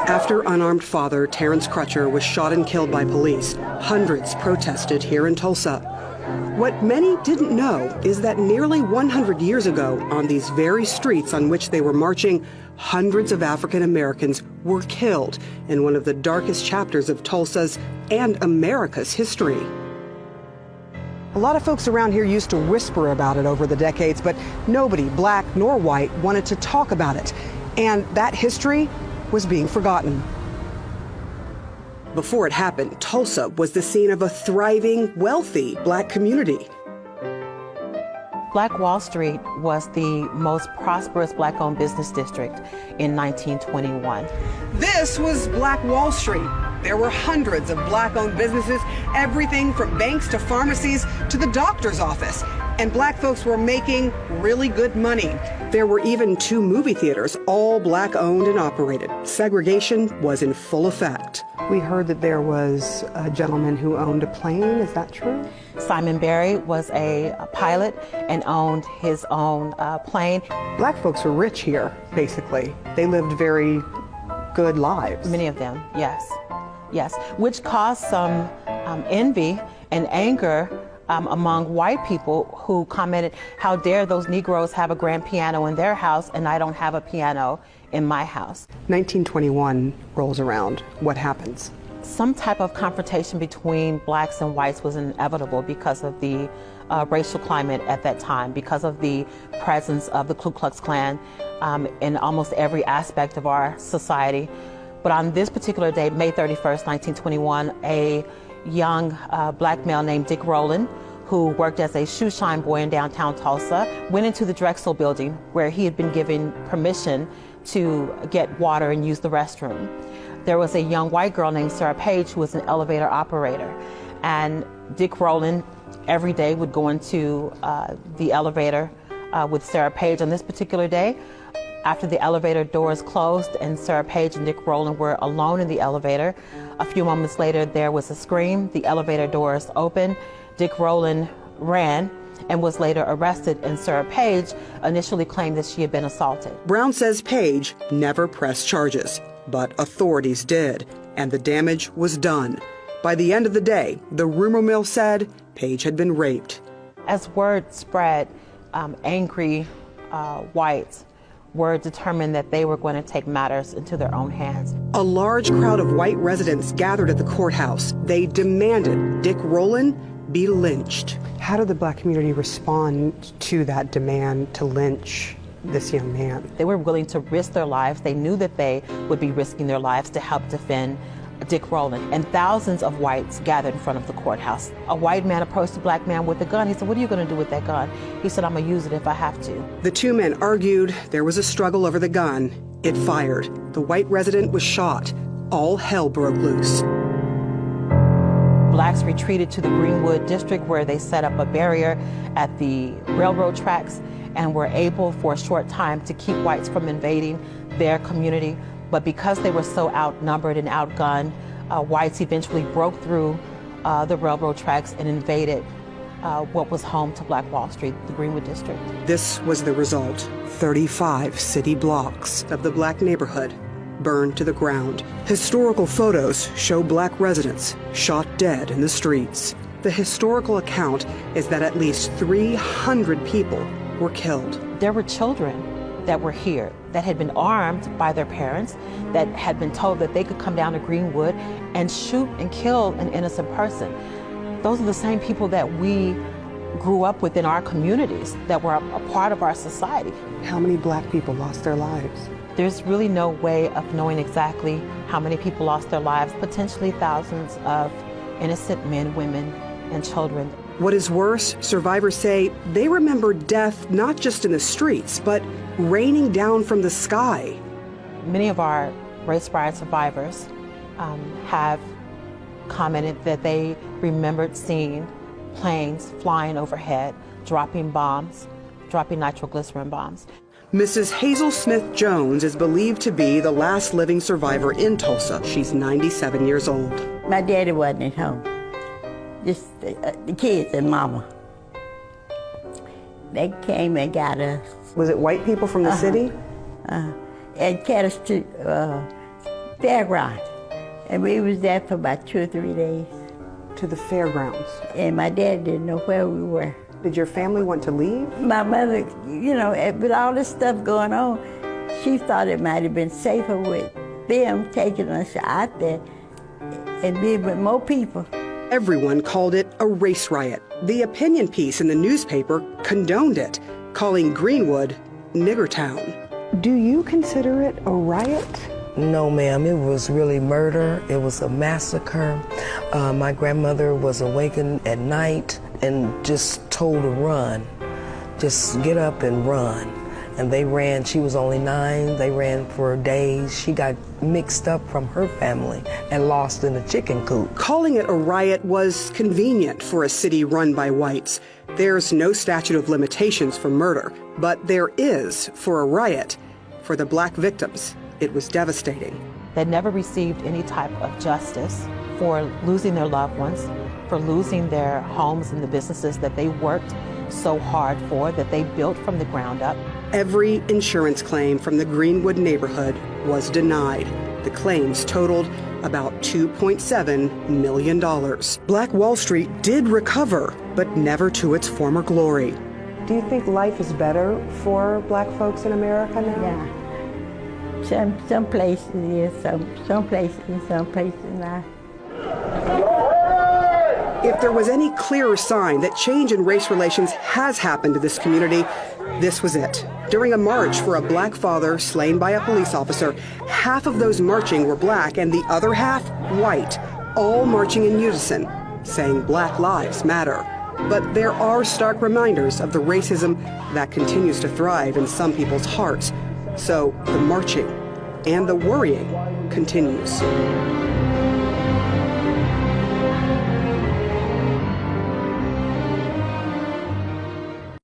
After unarmed father Terrence Crutcher was shot and killed by police, hundreds protested here in Tulsa. What many didn't know is that nearly 100 years ago, on these very streets on which they were marching, hundreds of African Americans were killed in one of the darkest chapters of Tulsa's and America's history. A lot of folks around here used to whisper about it over the decades, but nobody, black nor white, wanted to talk about it. And that history was being forgotten. Before it happened, Tulsa was the scene of a thriving, wealthy black community. Black Wall Street was the most prosperous black-owned business district in 1921. This was Black Wall Street. There were hundreds of black-owned businesses, everything from banks to pharmacies to the doctor's office. And black folks were making really good money. There were even 2 movie theaters, all black-owned and operated. Segregation was in full effect. We heard that there was a gentleman who owned a plane. Is that true? Simon Barry was a pilot and owned his own plane. Black folks were rich here, basically. They lived very good lives. Many of them, yes. Yes, which caused some envy and anger among white people who commented, how dare those Negroes have a grand piano in their house and I don't have a piano in my house. 1921 rolls around. What happens? Some type of confrontation between blacks and whites was inevitable because of the racial climate at that time, because of the presence of the Ku Klux Klan in almost every aspect of our society. But on this particular day, May 31st, 1921, a young black male named Dick Rowland, who worked as a shoe shine boy in downtown Tulsa, went into the Drexel building where he had been given permission to get water and use the restroom. There was a young white girl named Sarah Page who was an elevator operator. And Dick Rowland every day would go into the elevator with Sarah Page. On this particular day, after the elevator doors closed and Sarah Page and Dick Rowland were alone in the elevator, a few moments later there was a scream, the elevator doors opened, Dick Rowland ran and was later arrested, and Sarah Page initially claimed that she had been assaulted. Brown says Page never pressed charges, but authorities did, and the damage was done. By the end of the day, the rumor mill said Page had been raped. As word spread, angry whites were determined that they were going to take matters into their own hands. A large crowd of white residents gathered at the courthouse. They demanded Dick Rowland be lynched. How did the black community respond to that demand to lynch this young man? They were willing to risk their lives. They knew that they would be risking their lives to help defend Dick Rowland. And thousands of whites gathered in front of the courthouse. A white man approached a black man with a gun. He said, "What are you going to do with that gun?" He said, "I'm going to use it if I have to." The 2 men argued. There was a struggle over the gun. It fired. The white resident was shot. All hell broke loose. Blacks retreated to the Greenwood district where they set up a barrier at the railroad tracks and were able for a short time to keep whites from invading their community. But because they were so outnumbered and outgunned, whites eventually broke through the railroad tracks and invaded what was home to Black Wall Street, the Greenwood district. This was the result. 35 city blocks of the black neighborhood burned to the ground. Historical photos show black residents shot dead in the streets. The historical account is that at least 300 people were killed. There were children that were here that had been armed by their parents, that had been told that they could come down to Greenwood and shoot and kill an innocent person. Those are the same people that we grew up with in our communities, that were a part of our society. How many black people lost their lives? There's really no way of knowing exactly how many people lost their lives, potentially thousands of innocent men, women, and children. What is worse, survivors say they remember death not just in the streets, but raining down from the sky. Many of our race riot survivors have commented that they remembered seeing planes flying overhead, dropping bombs, dropping nitroglycerin bombs. Mrs. Hazel Smith Jones is believed to be the last living survivor in Tulsa. She's 97 years old. My daddy wasn't at home, just the kids and mama. They came and got us. Was it white people from the city? And got us to fairground. And we was there for about 2 or 3 days. To the fairgrounds. And my dad didn't know where we were. Did your family want to leave? My mother, you know, with all this stuff going on, she thought it might have been safer with them taking us out there and being with more people. Everyone called it a race riot. The opinion piece in the newspaper condoned it, calling Greenwood Niggertown. Do you consider it a riot? No, ma'am. It was really murder. It was a massacre. My grandmother was awakened at night and just told to run. Just get up and run. And they ran. She was only 9. They ran for days. She got mixed up from her family and lost in a chicken coop. Calling it a riot was convenient for a city run by whites. There's no statute of limitations for murder, but there is for a riot. For the black victims, it was devastating. They never received any type of justice for losing their loved ones, for losing their homes and the businesses that they worked so hard for, that they built from the ground up. Every insurance claim from the Greenwood neighborhood was denied. The claims totaled about $2.7 million. Black Wall Street did recover, but never to its former glory. Do you think life is better for black folks in America now? Yeah. Some places, yes, some places, and some places not. If there was any clearer sign that change in race relations has happened to this community, this was it. During a march for a black father slain by a police officer, half of those marching were black and the other half white, all marching in unison, saying Black Lives Matter. But there are stark reminders of the racism that continues to thrive in some people's hearts. So the marching and the worrying continues.